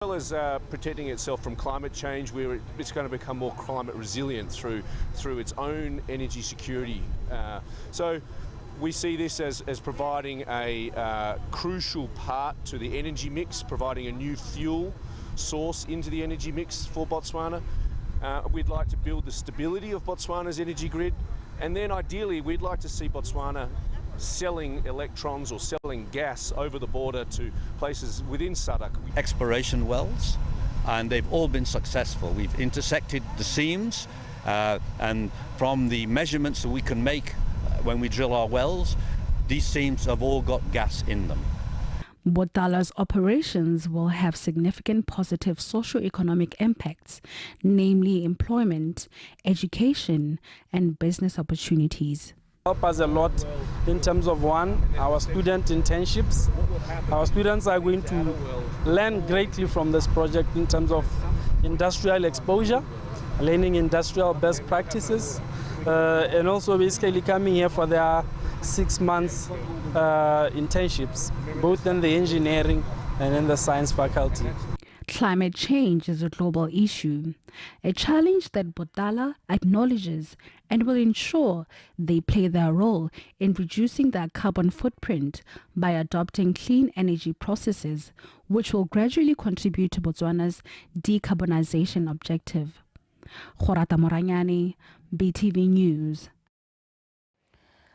well as protecting itself from climate change, it's going to become more climate resilient through its own energy security. So we see this as providing a crucial part to the energy mix, providing a new fuel source into the energy mix for Botswana. We'd like to build the stability of Botswana's energy grid, and then ideally we'd like to see Botswana selling electrons or selling gas over the border to places within SADC. Exploration wells, and they've all been successful. We've intersected the seams, and from the measurements that we can make when we drill our wells, these seams have all got gas in them. Botala's operations will have significant positive socio-economic impacts, namely employment, education, and business opportunities. Help us a lot in terms of, one, our student internships. Our students are going to learn greatly from this project in terms of industrial exposure, learning industrial best practices, and also basically coming here for their 6 months internships, both in the engineering and in the science faculty. Climate change is a global issue, a challenge that Botala acknowledges and will ensure they play their role in reducing their carbon footprint by adopting clean energy processes, which will gradually contribute to Botswana's decarbonization objective. Khorata Moranyani, BTV News.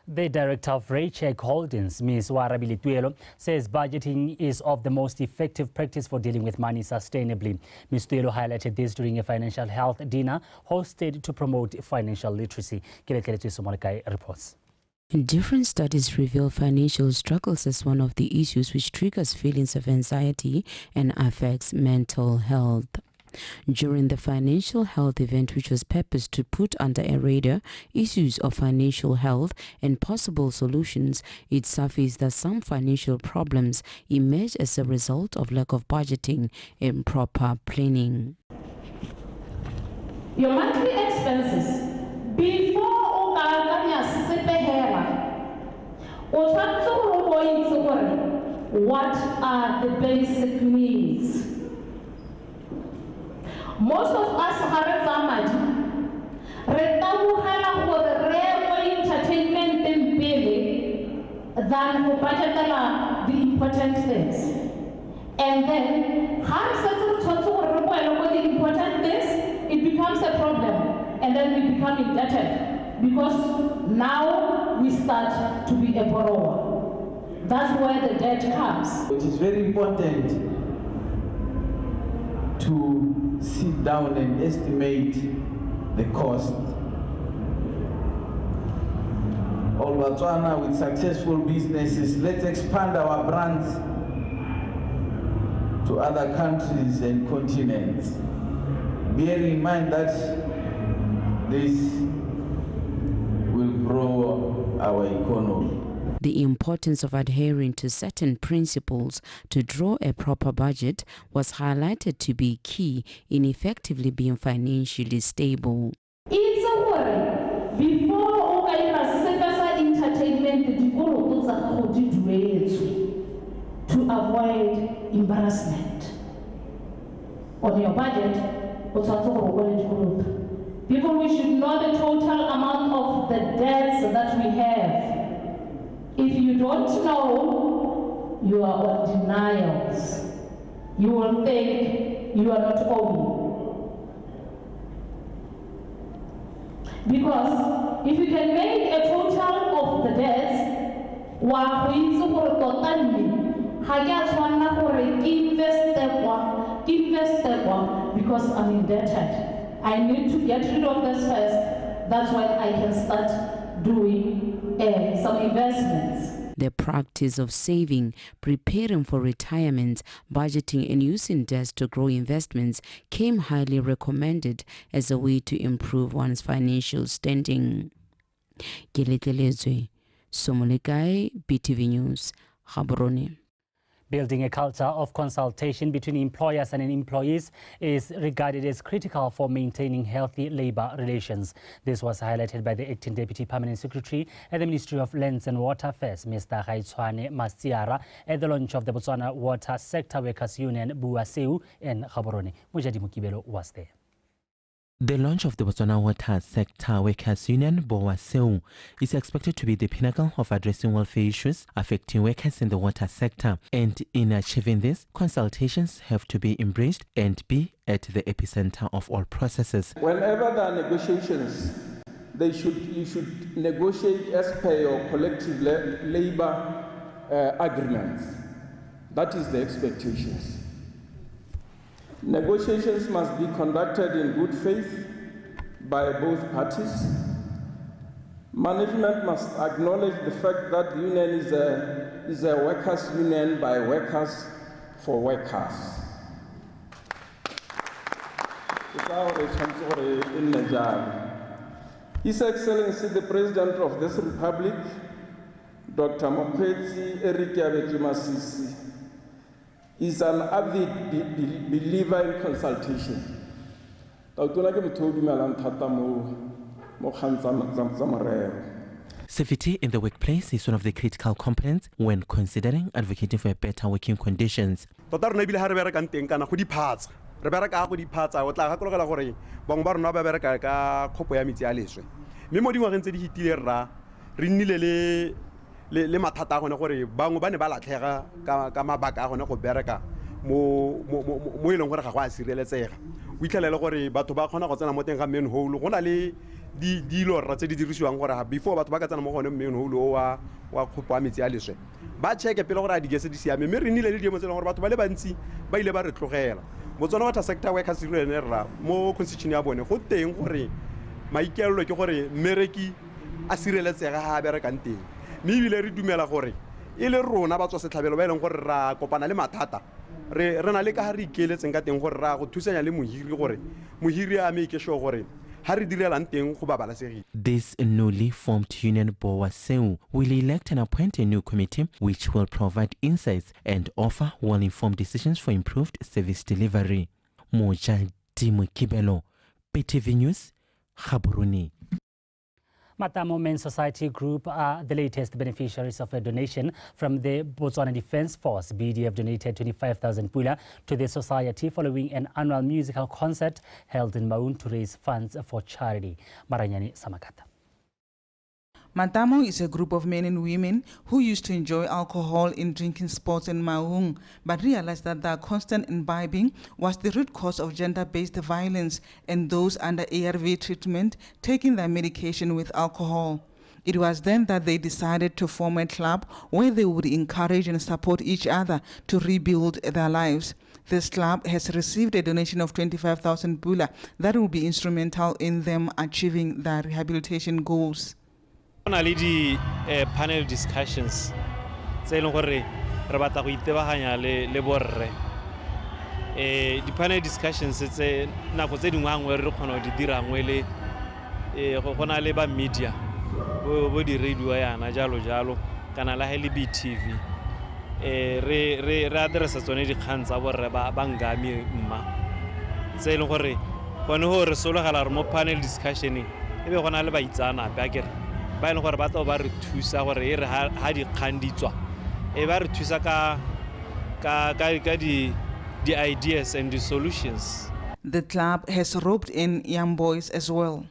The director of Raycheck Holdings, Ms. Warabili Tuelo, says budgeting is of the most effective practice for dealing with money sustainably. Ms. Tuelo highlighted this during a financial health dinner hosted to promote financial literacy. Reports. Different studies reveal financial struggles as one of the issues which triggers feelings of anxiety and affects mental health. During the financial health event, which was purposed to put under a radar issues of financial health and possible solutions, it surfaced that some financial problems emerge as a result of lack of budgeting and proper planning. Your monthly expenses before what are the basic needs? Most of us have a family. Entertainment than the important things. And then, the important things, it becomes a problem. And then we become indebted because now we start to be a borrower. That's where the debt comes. It is very important to sit down and estimate the cost. All Botswana with successful businesses, let's expand our brands to other countries and continents. Bearing in mind that this will grow our economy. The importance of adhering to certain principles to draw a proper budget was highlighted to be key in effectively being financially stable. It's a worry. Before entertainment, to avoid embarrassment. On your budget, people, we should know the total amount of the debts that we have. If you don't know, you are on denials. You will think you are not owing. Because if you can make a total of the debts, because I'm indebted. I need to get rid of this first. That's when I can start doing some investments. The practice of saving, preparing for retirement, budgeting and using debts to grow investments came highly recommended as a way to improve one's financial standing. Somolekai, BTV News, Gaborone. Building a culture of consultation between employers and employees is regarded as critical for maintaining healthy labor relations. This was highlighted by the Acting Deputy Permanent Secretary at the Ministry of Lands and Water Affairs, Mr. BOTSWANA Masiara, at the launch of the Botswana Water Sector Workers Union, BOTSWANA, in Gaborone. Mojadi Mukibelo was there. The launch of the Botswana Water Sector Workers Union, BOTSWANA, is expected to be the pinnacle of addressing welfare issues affecting workers in the water sector. And in achieving this, consultations have to be embraced and be at the epicenter of all processes. Whenever there are negotiations, you should negotiate as per your collective labor agreements. That is the expectations. Negotiations must be conducted in good faith by both parties. Management must acknowledge the fact that the union is a workers' union by workers for workers. His Excellency the President of this Republic, Dr. Mokgweetsi Eric Masisi, is an avid believer in consultation. Safety in the workplace is one of the critical components when considering advocating for better working conditions. le mathata a gone gore bangwe ba ne ba latlhega ka mabaka a gone go bereka mo e leng gore ga go a sireletsega o itlhelele gore batho ba kgona go tsena mo teng ga manhole go na le dilora tse di dirisiwang gore before batho ba ka tsena mo gone manhole o wa kgopo a metsi a leswe ba cheke pele gore a digese di siame mme re nnile le diemo tse leng gore batho ba le bantsi ba ile ba re tlogela Botswana Water Sector Workers Union rra mo constitution ya bone go teng gore maikaelelo ke gore mmereki a sireletsega ha berekang teng mme ebile re dumela gore e le rona ba tswa setlhabelo ba e leng gore ra kopana le mathata re na le ka ha re ikeletseng ka teng gore ra go thusanya le mohiri gore mohiri a make sure gore ha re direlang teng go babalesegile. This newly formed union BOTSWANA will elect and appoint a new committee which will provide insights and offer well-informed decisions for improved service delivery. Mojadi Mukibelo, PTV News, Gaborone. Matamo Men's Society Group are the latest beneficiaries of a donation from the Botswana Defence Force. BDF donated 25,000 pula to the society following an annual musical concert held in Maun to raise funds for charity. Maranyani Samakata. Matamo is a group of men and women who used to enjoy alcohol in drinking spots in Maung, but realized that their constant imbibing was the root cause of gender-based violence and those under ARV treatment taking their medication with alcohol. It was then that they decided to form a club where they would encourage and support each other to rebuild their lives. This club has received a donation of 25,000 pula that will be instrumental in them achieving their rehabilitation goals. Panel discussions tse e leng gore re batla go itebaganya le borre di panel discussions tse nako tse dingwe angwe re kgona go di dira ngwe le go na le ba media bo di radio yana jalo kana la le BTV re addressa tsone dikgang tsa borre ba ngami mma tse e leng gore gone go re sologela re mo panel discussion e be gona le ba itsana ba kere ba e leng gore ba tlo ba re thusa gore e re ha di khanditswa e ba re thusa ka di ideas and the solutions. The club has roped in young boys as well.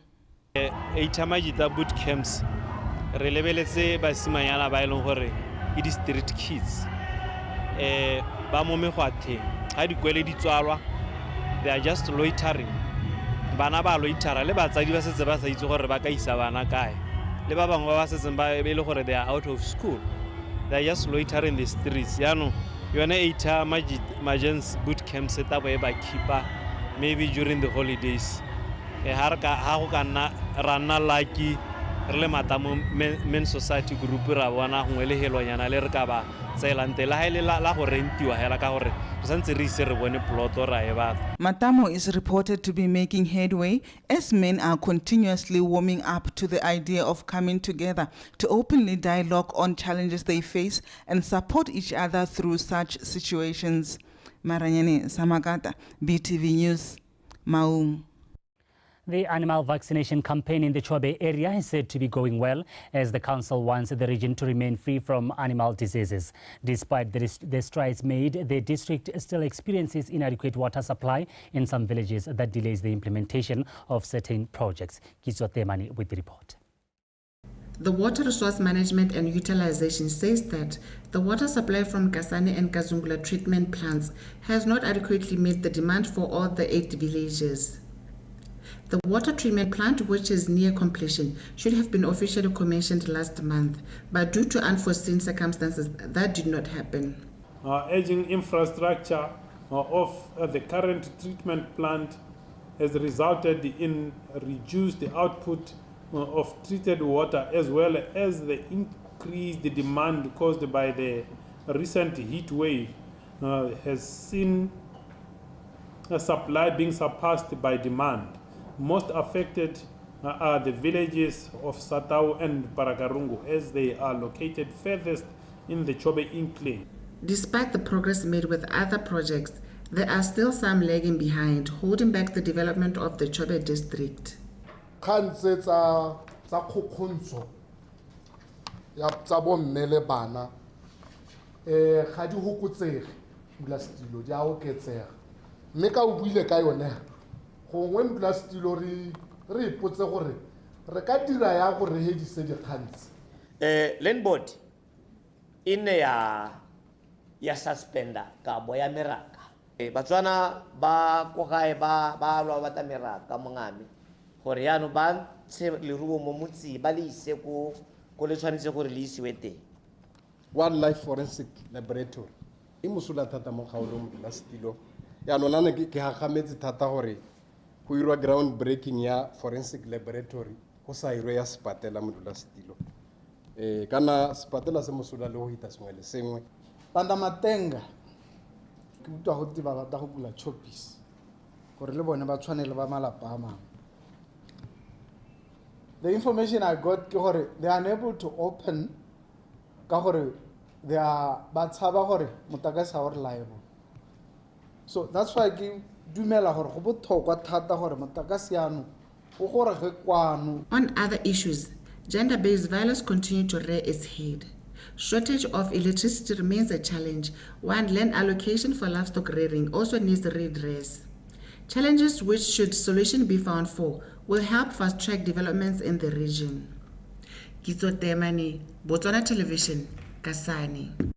Eitamajita boot camps re lebeletse basimanyana ba e leng gore e di street kids ba mo megwathe ha di kwele di tswalwa they are just loitering bana ba loitera le batsadi ba setse ba sa itse gore ba ka isa bana kae le ba bangwe ba setseng ba e le gore they are out of school, they are just loitering the streets. Yano yone eita majens boot camp setup e ba keeper maybe during the holidays ha go kana rana lucky re le Matamo Men's Society Group ra bona gongwe le helwanyana le re ka ba tseelante la haele la go rentiwa hela ka gore re santse re ise re bone ploto ra e batla. Matamo is reported to be making headway as men are continuously warming up to the idea of coming together to openly dialogue on challenges they face and support each other through such situations. Maranyane Samakata, BTV News, Maung. The animal vaccination campaign in the Chobe area is said to be going well as the council wants the region to remain free from animal diseases. Despite the strides made, the district still experiences inadequate water supply in some villages that delays the implementation of certain projects. Kizo Temani with the report. The Water Resource Management and Utilization says that the water supply from Kasane and Kazungula treatment plants has not adequately met the demand for all the 8 villages. The water treatment plant, which is near completion, should have been officially commissioned last month, but due to unforeseen circumstances, that did not happen. Aging infrastructure of the current treatment plant has resulted in reduced output of treated water, as well as the increased demand caused by the recent heat wave has seen supply being surpassed by demand. Most affected are the villages of Satau and Parakarungu, as they are located furthest in the Chobe enclave. Despite the progress made with other projects, there are still some lagging behind, holding back the development of the Chobe district. Land board ine ya suspenda ka boya meraka. Batswana ba ko gae ba lwa bata meraka mongame gore ya no ba tse le ruo mo motsi ba le ise ko le tshwanetse gore le isiwe teng. Wildlife Forensic Laboratory e musula thata mo kgaolong la stilo ya lona ne ke gagametse thata gore go irwa ground breaking ya forensic laboratory go sa irwe ya sepatela modula stilo kana sepatela se musula le go hita sengwe le sengwe banda matenga ke butwa go tiba ba go bula choppies gore le bone ba tshwanele ba malapa a mang. The information I got ke gore they are unable to open ka gore they are ba tshaba gore motakase ha reliable. So that's why ke dumela gore go botlhokwa thata gore motakase ano o gore ge kwano. On other issues, gender-based violence continues to rear its head. Shortage of electricity remains a challenge, while land allocation for livestock rearing also needs redress. Challenges which, should solution be found for, will help fast-track developments in the region. Kizo Temani, BOTSWANA Television, Kasane.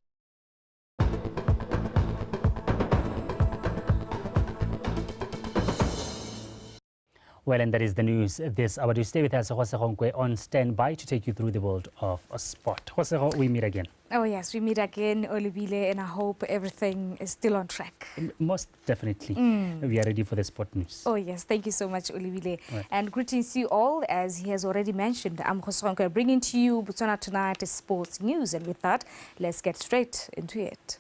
Well, and that is the news this hour. You stay with us, Jose Ronkwe, on standby to take you through the world of sport. Jose, we meet again. Oh, yes, we meet again, Olivile, and I hope everything is still on track. Most definitely. We are ready for the sport news. Oh, yes. Thank you so much, Olivile. Right. And greetings to you all. As he has already mentioned, I'm Jose Ronkwe, bringing to you BOTSWANA Tonight sports news. And with that, let's get straight into it.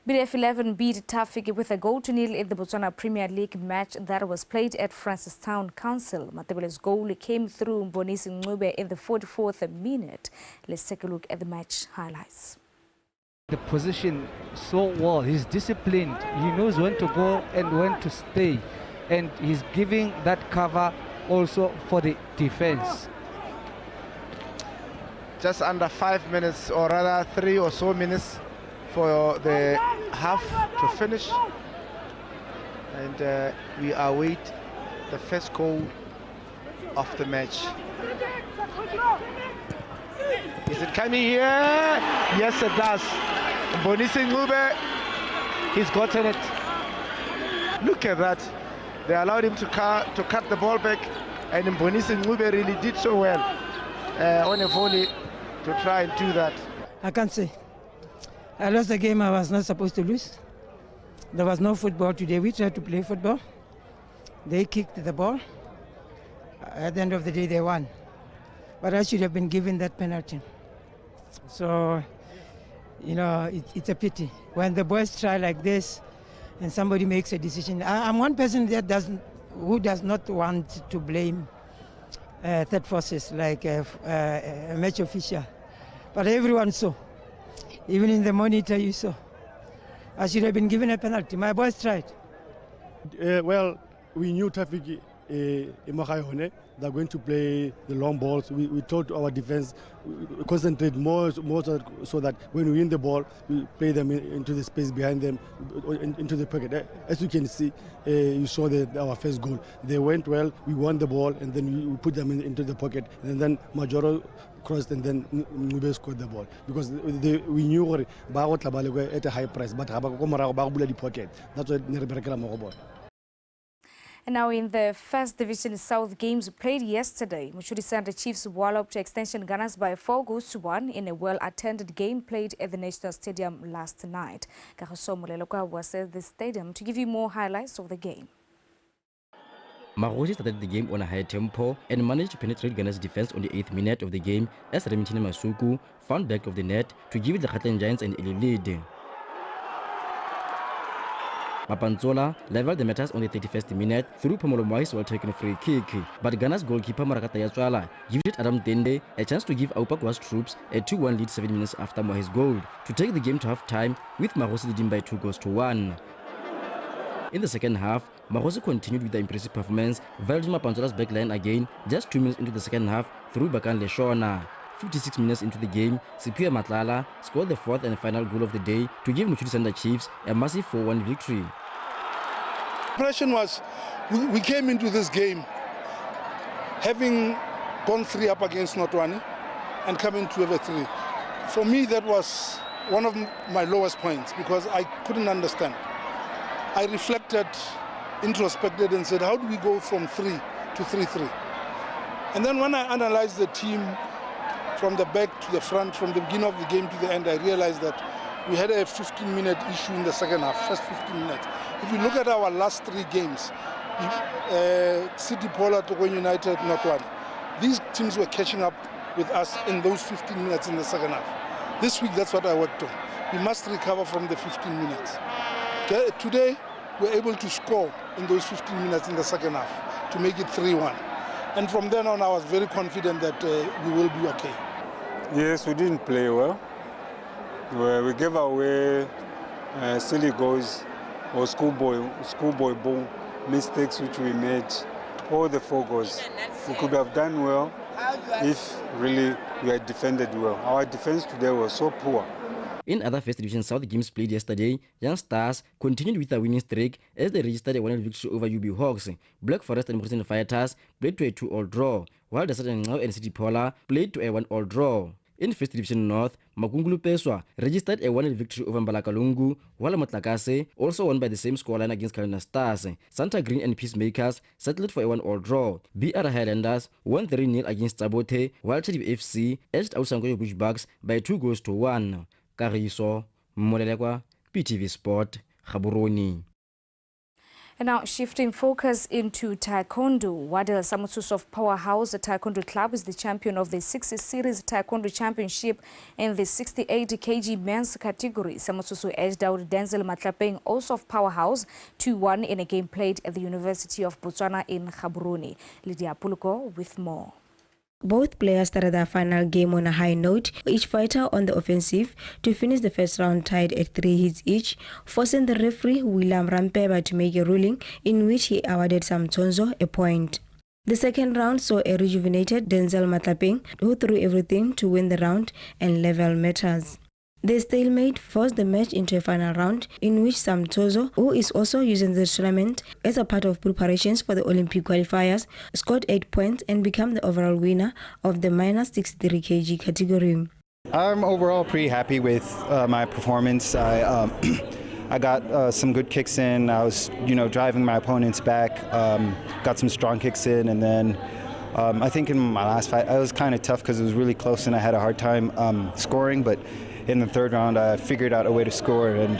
BDF 11 beat Tafiki with a 0-0 in the Botswana Premier League match that was played at Francistown Council. Matebele's goal came through Mbonisi Ncube in the 44th minute. Let's take a look at the match highlights. The position so well. He's disciplined. He knows when to go and when to stay. And he's giving that cover also for the defense. Just under 5 minutes, or rather 3 or so minutes for the half to finish, and we await the first goal of the match. Is it coming here? Yes, it does. Mbonisi Ncube, he's gotten it. Look at that. They allowed him to cut the ball back, and Mbonisi Ncube really did so well on a volley to try and do that. I can't say. I lost the game I was not supposed to lose. There was no football today. We tried to play football. They kicked the ball. At the end of the day, they won. But I should have been given that penalty. So you know, it's a pity when the boys try like this and somebody makes a decision. I'm one person that who does not want to blame third forces like a match official, but everyone saw, even in the monitor you saw. I should have been given a penalty. My boys tried. Well, we knew Tafiki Imahayone, they're going to play the long balls. We told our defense concentrate more so that when we win the ball, we play them into the space behind them, into the pocket. As you can see, you saw our first goal. They went well, we won the ball, and then we put them into the pocket. And then Majoro crossed, and then Ngube scored the ball. Because we knew at a high price, but the pocket. That's why we And now in the First Division South games played yesterday, Muchuri Center Chiefs walloped to extension Gunners by 4-1 in a well-attended game played at the National Stadium last night. Kahoso Muleloka was at the stadium to give you more highlights of the game. Marosi started the game on a high tempo and managed to penetrate Ghana's defense on the 8th minute of the game as Remitine Masuku found back of the net to give the Gauteng Giants an early lead. Mapantsola leveled the matters on the 31st minute through Pomolomwai's well-taken free kick, but Ghana's goalkeeper Marakata Yatswala gave Adam Tende a chance to give Aupakwa's troops a 2-1 lead 7 minutes after Moahi's goal to take the game to half-time, with Marosi leading by 2-1. In the second half, Marosi continued with the impressive performance, violating Mapantsola's backline again just 2 minutes into the second half through Bakan Leshona. 56 minutes into the game, Sipuya Matlala scored the fourth and final goal of the day to give Muchuri Center Chiefs a massive 4-1 victory. The impression was we came into this game having gone 3 up against Notwani and coming to have a 3. For me, that was one of my lowest points because I couldn't understand. I reflected, introspected and said, how do we go from 3 to 3-3? And then when I analyzed the team from the back to the front, from the beginning of the game to the end, I realized that we had a 15-minute issue in the second half, first 15 minutes. If you look at our last 3 games, City Pola, Togo United, Notwani, these teams were catching up with us in those 15 minutes in the second half. This week, that's what I worked on. We must recover from the 15 minutes. Today, we're able to score in those 15 minutes in the second half to make it 3-1. And from then on, I was very confident that we will be okay. Yes, we didn't play well. We gave away silly goals or schoolboy ball mistakes which we made. All the 4 goals. We could have done well if really we had defended well. Our defense today was so poor. In other First Division South games played yesterday, Young Stars continued with a winning streak as they registered a 1-0 victory over UB Hawks. Black Forest and Mokhusen Fighters played to a 2-2 draw, while Desert and Ngao and City Pola played to a 1-1 draw. In First Division North, Makungulu Peswa registered a 1-0 victory over Mbalakalungu, while Motlakase also won by the same scoreline against Kalina Stars. Santa Green and Peacemakers settled for a 1-1 draw. BR Highlanders won 3-0 against Sabote, while Chadiv FC edged out Sangoyo Bushbucks by 2-1. Kariso Molelekwa, PTV Sport, Gaborone. And now shifting focus into Taekwondo. Wadel Samutsusov Powerhouse Taekwondo Club is the champion of the 60 Series Taekwondo Championship in the 68 kg men's category. Samutsusu edged out Denzel Matlapeng, also of Powerhouse, 2-1 in a game played at the University of Botswana in Gaborone. Lydia Puluko with more. Both players started their final game on a high note, each fighter on the offensive, to finish the first round tied at 3 hits each, forcing the referee William Rampeba to make a ruling in which he awarded Sam Tonzo a point. The second round saw a rejuvenated Denzel Matlapeng, who threw everything to win the round and level matters. The stalemate forced the match into a final round in which Sam Tozo, who is also using the tournament as a part of preparations for the Olympic qualifiers, scored 8 points and became the overall winner of the minus 63 kg category. I'm overall pretty happy with my performance. I got some good kicks in. I was, driving my opponents back, got some strong kicks in, and then I think in my last fight, I was kind of tough because it was really close and I had a hard time scoring, but in the third round, I figured out a way to score and,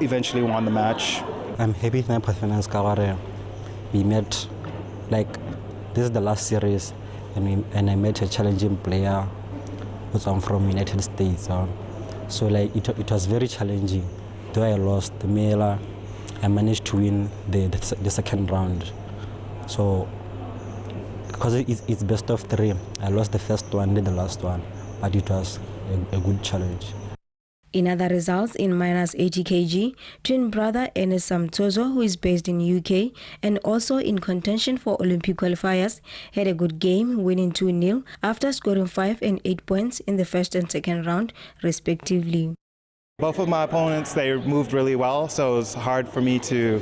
eventually won the match. I'm happy with my performance. We met, this is the last series, and I met a challenging player because I'm from United States. So like it was very challenging. Though I lost the mailer, I managed to win the second round. So because it's best of 3, I lost the first one, then the last one, but it was a good challenge. In other results, in minus 80 kg, twin brother Enes Samtozo, who is based in UK and also in contention for Olympic qualifiers, had a good game, winning 2-0 after scoring 5 and 8 points in the first and second round, respectively. Both of my opponents, they moved really well, so it was hard for me to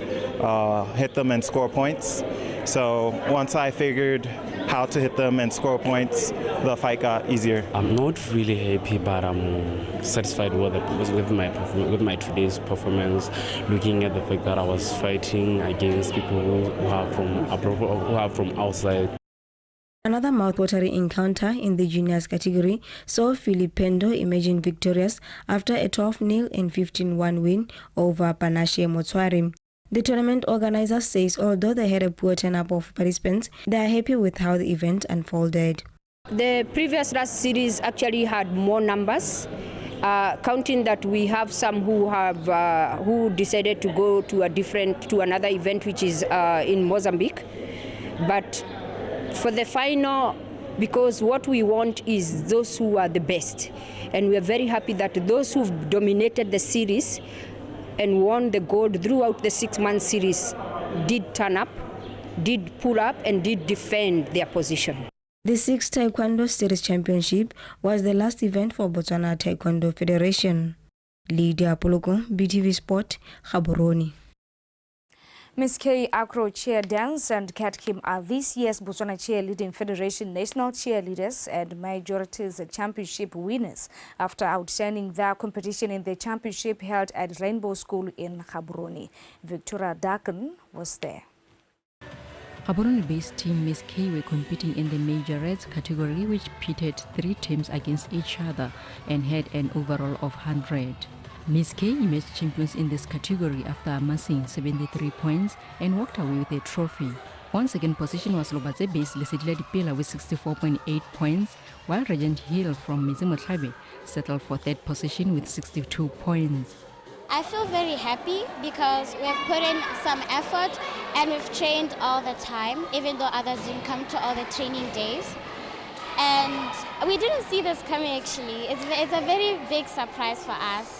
hit them and score points. So once I figured how to hit them and score points, the fight got easier. I'm not really happy, but I'm satisfied with my today's performance, looking at the fact that I was fighting against people who are from abroad, who are from outside. Another mouthwatering encounter in the juniors category saw Filipendo emerging victorious after a 12-0 and 15-1 win over Panashe Motswari. The tournament organizer says although they had a poor turnout of participants, they are happy with how the event unfolded. The previous last series actually had more numbers, counting that we have some who decided to go to another event, which is in Mozambique. But for the final, because what we want is those who are the best, and we are very happy that those who've dominated the series and won the gold throughout the 6-month series did turn up, did pull up, and did defend their position. The 6th Taekwondo Series Championship was the last event for Botswana Taekwondo Federation. Lydia Poloko, BTV Sport, Gaborone. Ms. K. Akro Chair Dance and Kat Kim are this year's Botswana Cheerleading Federation National Cheerleaders and Majorities Championship winners after outstanding their competition in the championship held at Rainbow School in Gaborone. Victoria Dakin was there. Gaborone-based team Ms. K were competing in the majorettes category, which pitted 3 teams against each other and had an overall of 100. Ms. K emerged champions in this category after amassing 73 points and walked away with a trophy. On second position was Lobatse-based Lesedile Dipela with 64.8 points, while Regent Hill from Mizimo settled for third position with 62 points. I feel very happy because we have put in some effort and we've trained all the time, even though others didn't come to all the training days. And we didn't see this coming actually. It's a very big surprise for us.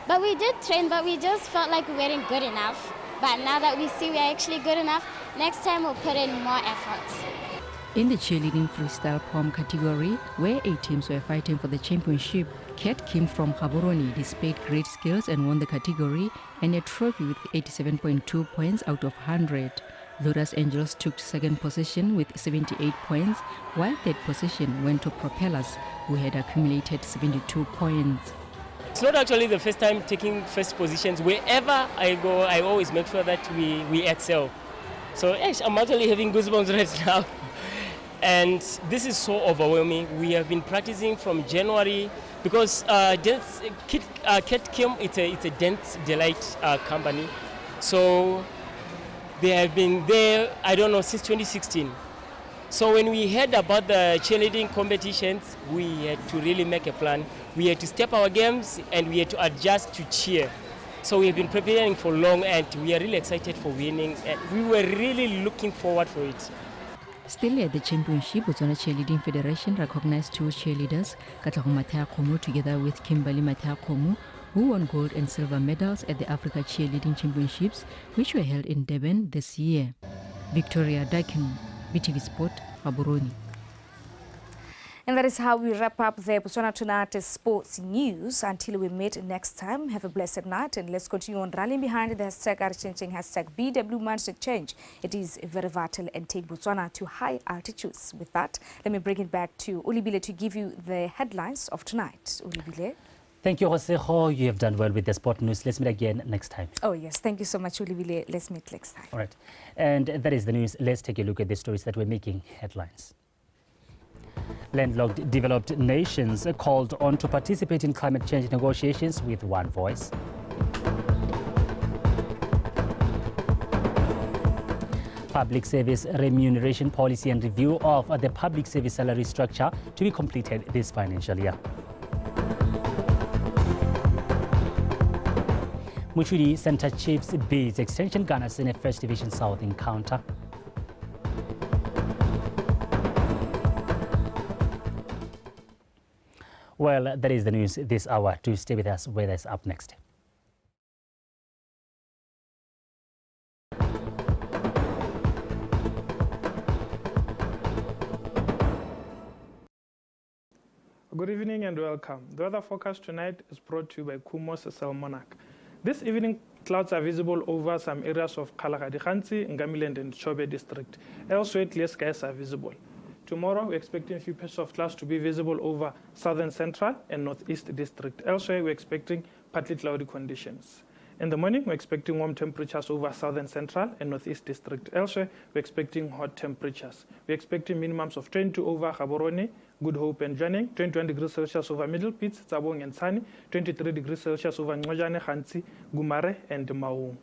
But we did train, but we just felt like we weren't good enough. But now that we see we're actually good enough, next time we'll put in more effort. In the cheerleading freestyle pom category, where 8 teams were fighting for the championship, Kat Kim from Gaborone displayed great skills and won the category and a trophy with 87.2 points out of 100. Lotus Angels took second position with 78 points, while third position went to Propellers, who had accumulated 72 points. It's not actually the first time taking first positions. Wherever I go, I always make sure that we excel. So I'm actually having goosebumps right now. And this is so overwhelming. We have been practicing from January because Kat Kim, it's a Dance Delight company. So they have been there, I don't know, since 2016. So when we heard about the cheerleading competitions, we had to really make a plan. We had to step our games and we had to adjust to cheer. So we have been preparing for long and we are really excited for winning. And we were really looking forward for it. Still at the championship, Botswana Cheerleading Federation recognized 2 cheerleaders, Katlago Matea Komu together with Kimberly Matea Komu, who won gold and silver medals at the Africa Cheerleading Championships, which were held in Durban this year. Victoria Dakin, BTV Sport, Gaborone. And that is how we wrap up the Botswana Tonight Sports News. Until we meet next time, have a blessed night and let's continue on rallying behind the hashtag #changing, hashtag BW Mindset Change. It is very vital and take Botswana to high altitudes. With that, let me bring it back to Olibile to give you the headlines of tonight. Olibile. Thank you, Josejo. You have done well with the sport news. Let's meet again next time. Oh, yes. Thank you so much, Olibile. Let's meet next time. All right. And that is the news. Let's take a look at the stories that were making headlines. Landlocked developed nations called on to participate in climate change negotiations with one voice. Public service remuneration policy and review of the public service salary structure to be completed this financial year. Muchudi Center Chiefs beats Extension Gunners in a First Division South encounter. Well, that is the news this hour. Do stay with us. Weather is up next. Good evening and welcome. The weather forecast tonight is brought to you by Kumos SL Monarch. This evening, clouds are visible over some areas of Kalahari, Khansi, Ngamiland and Chobe district. Elsewhere, clear skies are visible. Tomorrow, we're expecting a few patches of clouds to be visible over southern central and northeast district. Elsewhere, we're expecting partly cloudy conditions. In the morning, we're expecting warm temperatures over southern central and northeast district. Elsewhere, we're expecting hot temperatures. We're expecting minimums of 22 over Gaborone, Good Hope and Janeng, 21 degrees Celsius over Middle Pits, Tsabong and Sani, 23 degrees Celsius over Ngojane, Khansi, Gumare and Maung.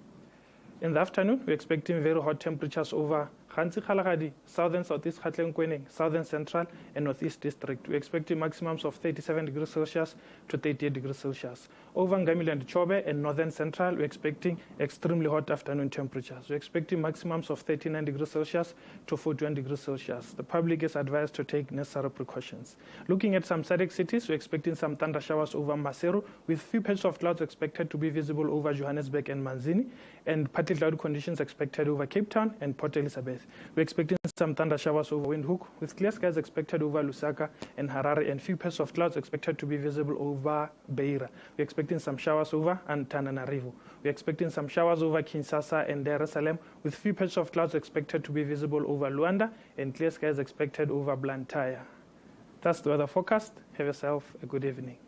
In the afternoon, we're expecting very hot temperatures over Khansi Kalahadi, southern southeast Khatlenkweneng, southern central and northeast district. We're expecting maximums of 37 degrees Celsius to 38 degrees Celsius. Over Ngamiland, Chobe and northern central, we're expecting extremely hot afternoon temperatures. We're expecting maximums of 39 degrees Celsius to 41 degrees Celsius. The public is advised to take necessary precautions. Looking at some SADC cities, we're expecting some thunder showers over Maseru, with few patches of clouds expected to be visible over Johannesburg and Manzini, and partly cloudy conditions expected over Cape Town and Port Elizabeth. We're expecting some thunder showers over Windhoek, with clear skies expected over Lusaka and Harare, and few patches of clouds expected to be visible over Beira. We're expecting some showers over Antananarivo. We're expecting some showers over Kinshasa and Dar es Salaam, with few patches of clouds expected to be visible over Luanda, and clear skies expected over Blantyre. That's the weather forecast. Have yourself a good evening.